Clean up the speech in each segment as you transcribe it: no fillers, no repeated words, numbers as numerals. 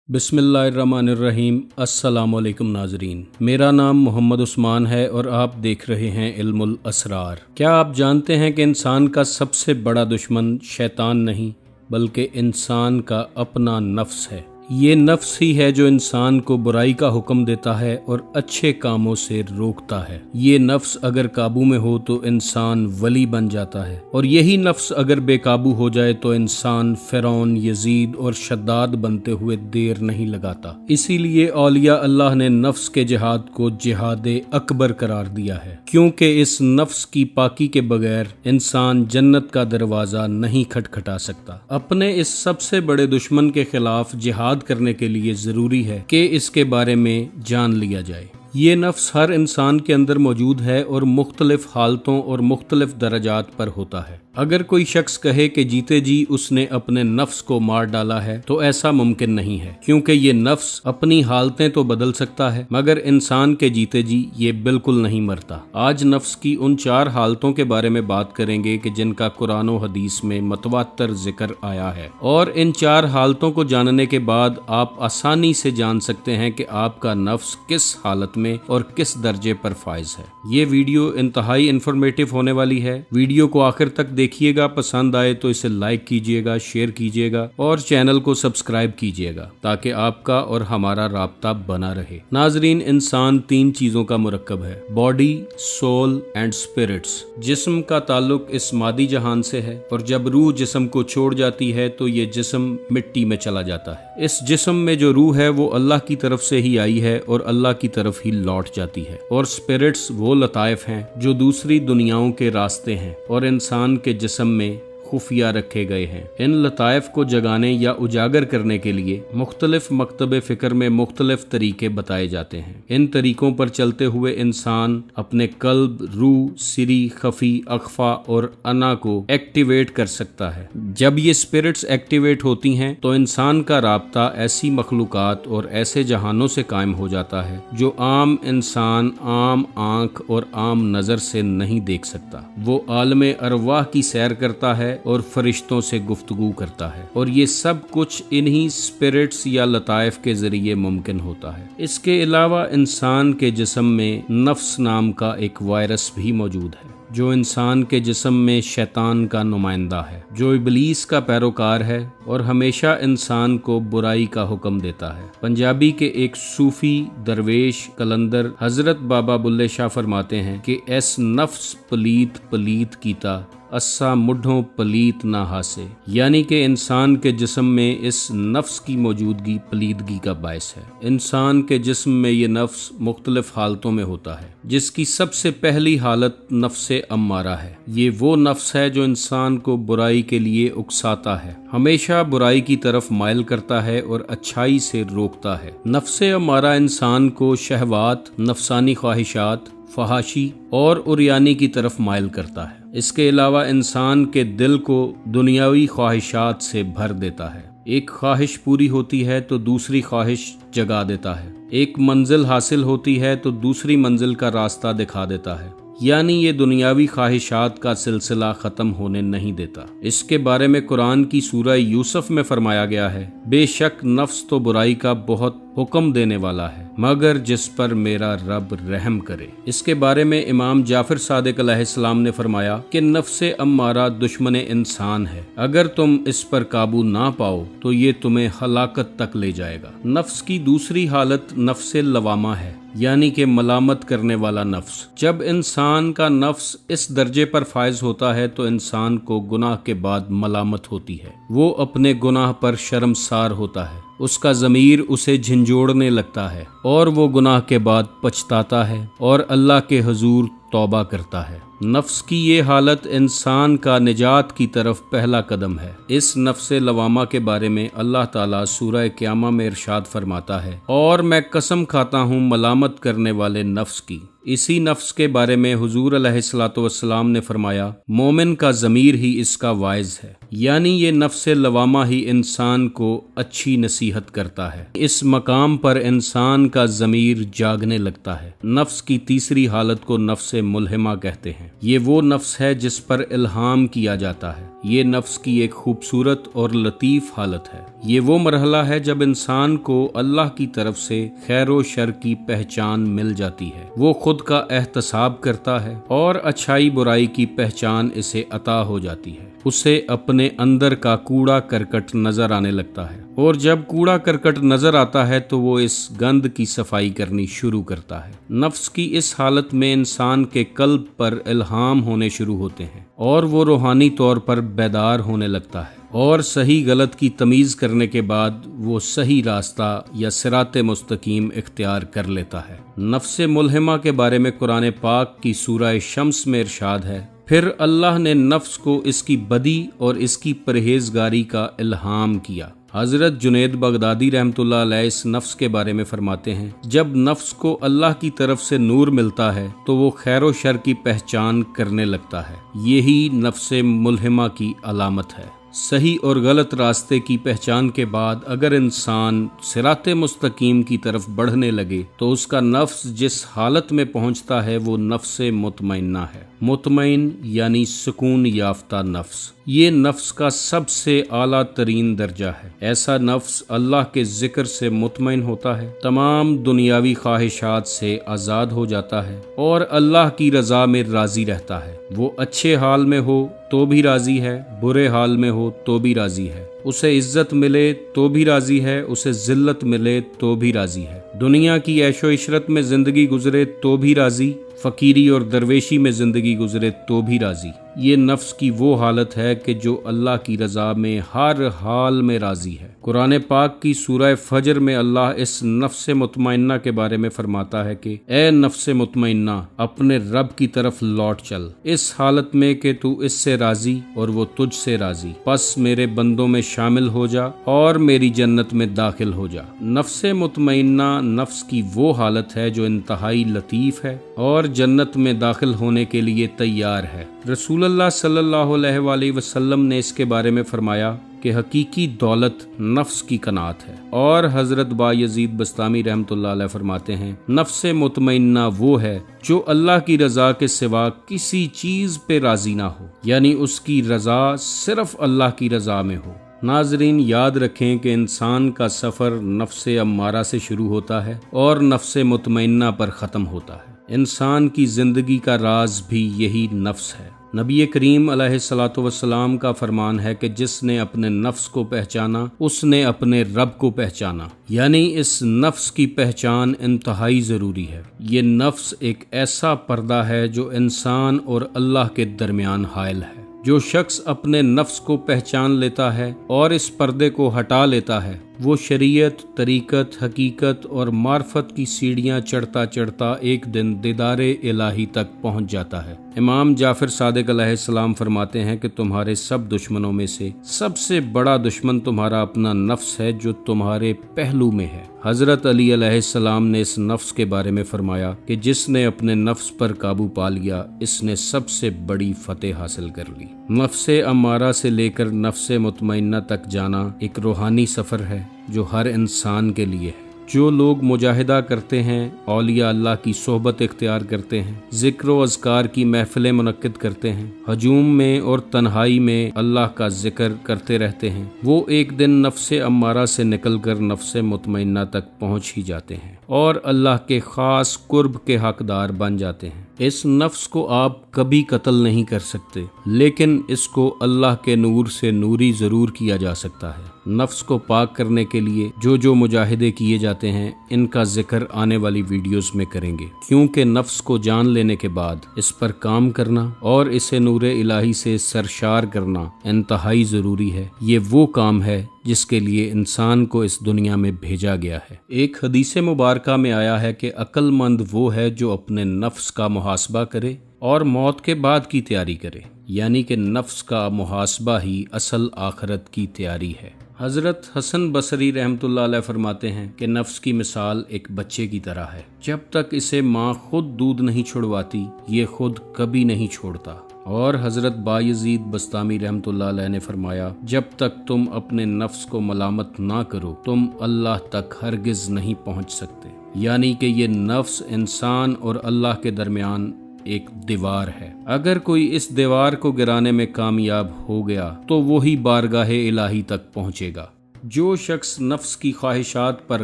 बिस्मिल्लाहिर्रहमानिर्रहीम। अस्सलामुअलैकुम नाजरीन, मेरा नाम मोहम्मद उस्मान है और आप देख रहे हैं इल्मुल असरार। क्या आप जानते हैं कि इंसान का सबसे बड़ा दुश्मन शैतान नहीं बल्कि इंसान का अपना नफ्स है। ये नफ्स ही है जो इंसान को बुराई का हुक्म देता है और अच्छे कामों से रोकता है। ये नफ्स अगर काबू में हो तो इंसान वली बन जाता है, और यही नफ्स अगर बेकाबू हो जाए तो इंसान फिरौन, यजीद और शद्दाद बनते हुए देर नहीं लगाता। इसीलिए औलिया अल्लाह ने नफ्स के जिहाद को जिहाद अकबर करार दिया है, क्योंकि इस नफ्स की पाकी के बगैर इंसान जन्नत का दरवाजा नहीं खटखटा सकता। अपने इस सबसे बड़े दुश्मन के खिलाफ जिहाद करने के लिए जरूरी है कि इसके बारे में जान लिया जाए। ये नफ्स हर इंसान के अंदर मौजूद है और मुख्तलिफ हालतों और मुख्तलिफ दर्जात पर होता है। अगर कोई शख्स कहे कि जीते जी उसने अपने नफ्स को मार डाला है तो ऐसा मुमकिन नहीं है, क्योंकि ये नफ्स अपनी हालतें तो बदल सकता है मगर इंसान के जीते जी ये बिल्कुल नहीं मरता। आज नफ्स की उन 4 हालतों के बारे में बात करेंगे कि जिनका कुरान और हदीस में मतवातर जिक्र आया है, और इन 4 हालतों को जानने के बाद आप आसानी से जान सकते हैं कि आपका नफ्स किस हालत में और किस दर्जे पर फाइज है। ये वीडियो इंतहाई इंफॉर्मेटिव होने वाली है। वीडियो को आखिर तक देखिएगा, पसंद आए तो इसे लाइक कीजिएगा, शेयर कीजिएगा और चैनल को सब्सक्राइब कीजिएगा ताकि आपका और हमारा राब्ता बना रहे। नाजरीन, इंसान 3 चीजों का मुरक्कब है: बॉडी, सोल एंड स्पिरिट्स। जिस्म का ताल्लुक इस मादी जहान से है, और जब रूह जिस्म को छोड़ जाती है तो ये जिस्म मिट्टी में चला जाता है। इस जिस्म में जो रूह है वो अल्लाह की तरफ से ही आई है और अल्लाह की तरफ ही लौट जाती है। और स्पिरिट्स वो लताइफ हैं जो दूसरी दुनियाओं के रास्ते हैं और इंसान के जिस्म में खुफिया रखे गए हैं। इन लताइफ को जगाने या उजागर करने के लिए मुख्तलिफ मकतब फिक्र में मुख्तलिफ तरीके बताए जाते हैं। इन तरीकों पर चलते हुए इंसान अपने कल्ब, रूह, सिरी, खफी, अख्फा और अना को एक्टिवेट कर सकता है। जब ये स्पिरिट्स एक्टिवेट होती हैं तो इंसान का राब्ता ऐसी मखलूकात और ऐसे जहानों से कायम हो जाता है जो आम इंसान आम आंख और आम नजर से नहीं देख सकता। वो आलमे अरवाह की सैर करता है और फरिश्तों से गुफ्तगू करता है, और ये सब कुछ इन्हीं स्पिरिट्स या लताइफ के जरिए मुमकिन होता है। इसके अलावा इंसान के जिस्म में नफ्स नाम का एक वायरस भी मौजूद है जो इंसान के जिस्म में शैतान का नुमाइंदा है, जो इब्लीस का पैरोकार है और हमेशा इंसान को बुराई का हुक्म देता है। पंजाबी के एक सूफी दरवेश कलंदर हजरत बाबा बुल्ले शाह फरमाते हैं कि ऐस नफ्स पलीत पलीत कीता अस्सा मुढ़ों पलीत ना हासे, यानी कि इंसान के जिस्म में इस नफ्स की मौजूदगी पलीदगी का बायस है। इंसान के जिस्म में ये नफ्स मुख्तलिफ हालतों में होता है, जिसकी सबसे पहली हालत नफ्से अम्मारा है। ये वो नफ्स है जो इंसान को बुराई के लिए उकसाता है, हमेशा बुराई की तरफ माइल करता है और अच्छाई से रोकता है। नफ्से अम्मारा इंसान को शहवात, नफसानी ख्वाहिशात, फहाशी और उरियानी की तरफ माइल करता है। इसके अलावा इंसान के दिल को दुनियावी ख्वाहिशात से भर देता है। एक ख्वाहिश पूरी होती है तो दूसरी ख्वाहिश जगा देता है। एक मंजिल हासिल होती है तो दूसरी मंजिल का रास्ता दिखा देता है, यानी ये दुनियावी ख्वाहिशात का सिलसिला खत्म होने नहीं देता। इसके बारे में कुरान की सूरह यूसुफ में फरमाया गया है, बेशक नफ्स तो बुराई का बहुत हुक्म देने वाला है मगर जिस पर मेरा रब रहम करे। इसके बारे में इमाम जाफर सादिक अलैहिस्सलाम ने फरमाया कि नफ्से अम्मारा दुश्मने इंसान है, अगर तुम इस पर काबू ना पाओ तो ये तुम्हें हलाकत तक ले जाएगा। नफ्स की दूसरी हालत नफ्से लवामा है, यानी कि मलामत करने वाला नफ्स। जब इंसान का नफ्स इस दर्जे पर फायज होता है तो इंसान को गुनाह के बाद मलामत होती है। वो अपने गुनाह पर शर्मसार होता है, उसका ज़मीर उसे झंझोड़ने लगता है और वो गुनाह के बाद पछताता है और अल्लाह के हुजूर तौबा करता है। नफ्स की ये हालत इंसान का निजात की तरफ पहला कदम है। इस नफ्से लवामा के बारे में अल्लाह ताला सूरह क़यामा में इरशाद फरमाता है, और मैं कसम खाता हूँ मलामत करने वाले नफ्स की। इसी नफ्स के बारे में हुजूर अलैहिस्सलातु वस्सलाम ने फरमाया, मोमिन का ज़मीर ही इसका वाइज है, यानी ये नफ्से लवामा ही इंसान को अच्छी नसीहत करता है। इस मकाम पर इंसान का ज़मीर जागने लगता है। नफ्स की तीसरी हालत को नफ्से मुल्हिमा कहते हैं। ये वो नफ्स है जिस पर इल्हाम किया जाता है, ये नफ्स की एक खूबसूरत और लतीफ़ हालत है। ये वो मरहला है जब इंसान को अल्लाह की तरफ से खैर व शर की पहचान मिल जाती है। वो खुद का एहतसाब करता है और अच्छाई बुराई की पहचान इसे अता हो जाती है। उसे अपने अंदर का कूड़ा करकट नजर आने लगता है और जब कूड़ा करकट नजर आता है तो वो इस गंद की सफाई करनी शुरू करता है। नफ्स की इस हालत में इंसान के कल्ब पर इल्हाम होने शुरू होते हैं और वो रूहानी तौर पर बेदार होने लगता है और सही गलत की तमीज़ करने के बाद वो सही रास्ता या सिराते मुस्तकीम इख्तियार कर लेता है। नफ्से मुल्हिमा के बारे में कुरान पाक की सूरह शम्स में इरशाद है, फिर अल्लाह ने नफ्स को इसकी बदी और इसकी परहेजगारी का इल्हाम किया। हजरत जुनैद बगदादी रहमतुल्लाह अलैह इस नफ्स के बारे में फरमाते हैं, जब नफ्स को अल्लाह की तरफ से नूर मिलता है तो वो खैर व शर की पहचान करने लगता है। यही नफ्से मुल्हिमा की अलामत है। सही और गलत रास्ते की पहचान के बाद अगर इंसान सिराते मुस्तकीम की तरफ बढ़ने लगे तो उसका नफ्स जिस हालत में पहुंचता है वो नफ्से मुतमइन्ना है। मुतमइन यानी सुकून याफ्ता नफ्स। ये नफ्स का सबसे आला तरीन दर्जा है। ऐसा नफ्स अल्लाह के जिक्र से मुतमइन होता है, तमाम दुनियावी ख्वाहिशात से आज़ाद हो जाता है और अल्लाह की रज़ा में राज़ी रहता है। वो अच्छे हाल में हो तो भी राज़ी है, बुरे हाल में हो तो भी राज़ी है। उसे इज्जत मिले तो भी राज़ी है, उसे जिल्लत मिले तो भी राज़ी है। दुनिया की ऐशो इशरत में ज़िंदगी गुजरे तो भी राज़ी, फ़कीरी और दरवेशी में ज़िंदगी गुजरे तो भी राज़ी। ये नफ्स की वो हालत है कि जो अल्लाह की रज़ा में हर हाल में राज़ी है। कुरान पाक की सूरह फजर में अल्लाह इस नफ्स मुतमइन्ना के बारे में फरमाता है कि ए नफ्स मुतमइन्ना, अपने रब की तरफ लौट चल, इस हालत में कि तू इससे राज़ी और वो तुझसे राज़ी। बस मेरे बंदों में शामिल हो जा और मेरी जन्नत में दाखिल हो जा। नफ्स मुतमइन्ना नफ्स की वो हालत है जो इंतहाई लतीफ़ है और जन्नत में दाखिल होने के लिए तैयार है। रसूलुल्लाह सल्लल्लाहु अलैहि वसल्लम ने इसके बारे में फरमाया कि हकीकी दौलत नफ्स की कनात है। और हजरत बायजीद बस्तामी रहमतुल्लाह अलैह फरमाते हैं, नफ्से मुतमइन्ना वो है जो अल्लाह की रज़ा के सिवा किसी चीज़ पे राज़ी ना हो, यानी उसकी रज़ा सिर्फ अल्लाह की रज़ा में हो। नाजरीन, याद रखें कि इंसान का सफ़र नफ्से अम्मारा से शुरू होता है और नफ्से मुतमइन्ना पर ख़त्म होता है। इंसान की ज़िंदगी का राज भी यही नफ्स है। नबी करीम अलैहिस्सलातु वस्सलाम का फरमान है कि जिसने अपने नफ्स को पहचाना उसने अपने रब को पहचाना, यानी इस नफ्स की पहचान इंतहाई ज़रूरी है। ये नफ्स एक ऐसा पर्दा है जो इंसान और अल्लाह के दरमियान हायल है। जो शख्स अपने नफ्स को पहचान लेता है और इस पर्दे को हटा लेता है वो शरीयत, तरीकत, हकीकत और मार्फत की सीढ़ियाँ चढ़ता चढ़ता एक दिन दीदारे इलाही तक पहुँच जाता है। इमाम जाफर सादिक अलैहिस्सलाम फरमाते हैं कि तुम्हारे सब दुश्मनों में से सबसे बड़ा दुश्मन तुम्हारा अपना नफ्स है जो तुम्हारे पहलू में है। हजरत अली अलैहिस्सलाम ने इस नफ्स के बारे में फरमाया कि जिसने अपने नफ्स पर काबू पा लिया इसने सबसे बड़ी फतेह हासिल कर ली। नफ्से अम्मारा से लेकर नफ्से मुतमइन्ना तक जाना एक रूहानी सफ़र है जो हर इंसान के लिए है। जो लोग मुजाहिदा करते हैं, औलिया अल्लाह की सोहबत इख्तियार करते हैं, ज़िक्र व अज़कार की महफ़िलें मुनक्किद करते हैं, हजूम में और तन्हाई में अल्लाह का ज़िक्र करते रहते हैं, वो एक दिन नफ्से अम्मारा से निकल कर नफ्से मुतमइन्ना तक पहुँच ही जाते हैं और अल्लाह के ख़ास कुर्ब के हकदार बन जाते हैं। इस नफ्स को आप कभी कत्ल नहीं कर सकते, लेकिन इसको अल्लाह के नूर से नूरी ज़रूर किया जा सकता है। नफ्स को पाक करने के लिए जो मुजाहिदे किए जाते हैं इनका जिक्र आने वाली वीडियोस में करेंगे, क्योंकि नफ्स को जान लेने के बाद इस पर काम करना और इसे नूरे इलाही से सरशार करना इंतहाई ज़रूरी है। ये वो काम है जिसके लिए इंसान को इस दुनिया में भेजा गया है। एक हदीस मुबारका में आया है कि अक्लमंद वो है जो अपने नफ्स का मुहासबा करे और मौत के बाद की तैयारी करे, यानी कि नफ्स का मुहासबा ही असल आखिरत की तैयारी है। हज़रत हसन बसरी रहमतुल्लाह अलैह फरमाते हैं कि नफ्स की मिसाल एक बच्चे की तरह है। जब तक इसे माँ खुद दूध नहीं छुड़वाती ये खुद कभी नहीं छोड़ता। और हज़रत बायजीद बस्तामी रहमतुल्लाह अलैह ने फरमाया, जब तक तुम अपने नफ्स को मलामत ना करो तुम अल्लाह तक हरगिज़ नहीं पहुँच सकते। यानी कि ये नफ्स इंसान और अल्लाह के दरमियान एक दीवार है। अगर कोई इस दीवार को गिराने में कामयाब हो गया तो वही बारगाहे इलाही तक पहुंचेगा। जो शख्स नफ्स की ख्वाहिशात पर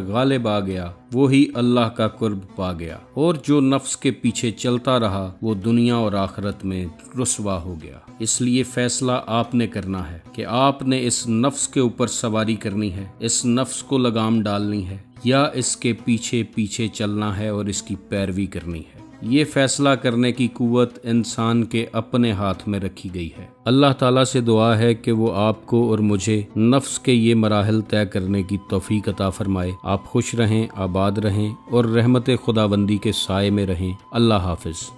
गालिब आ गया वही अल्लाह का कुर्ब पा गया, और जो नफ्स के पीछे चलता रहा वो दुनिया और आखिरत में रुस्वा हो गया। इसलिए फैसला आपने करना है कि आपने इस नफ्स के ऊपर सवारी करनी है, इस नफ्स को लगाम डालनी है, या इसके पीछे पीछे चलना है और इसकी पैरवी करनी है। ये फैसला करने की कुव्वत इंसान के अपने हाथ में रखी गई है। अल्लाह ताला से दुआ है कि वो आपको और मुझे नफ्स के ये मराहल तय करने की तौफीक अता फरमाए। आप खुश रहें, आबाद रहें और रहमत खुदाबंदी के साए में रहें। अल्लाह हाफिज।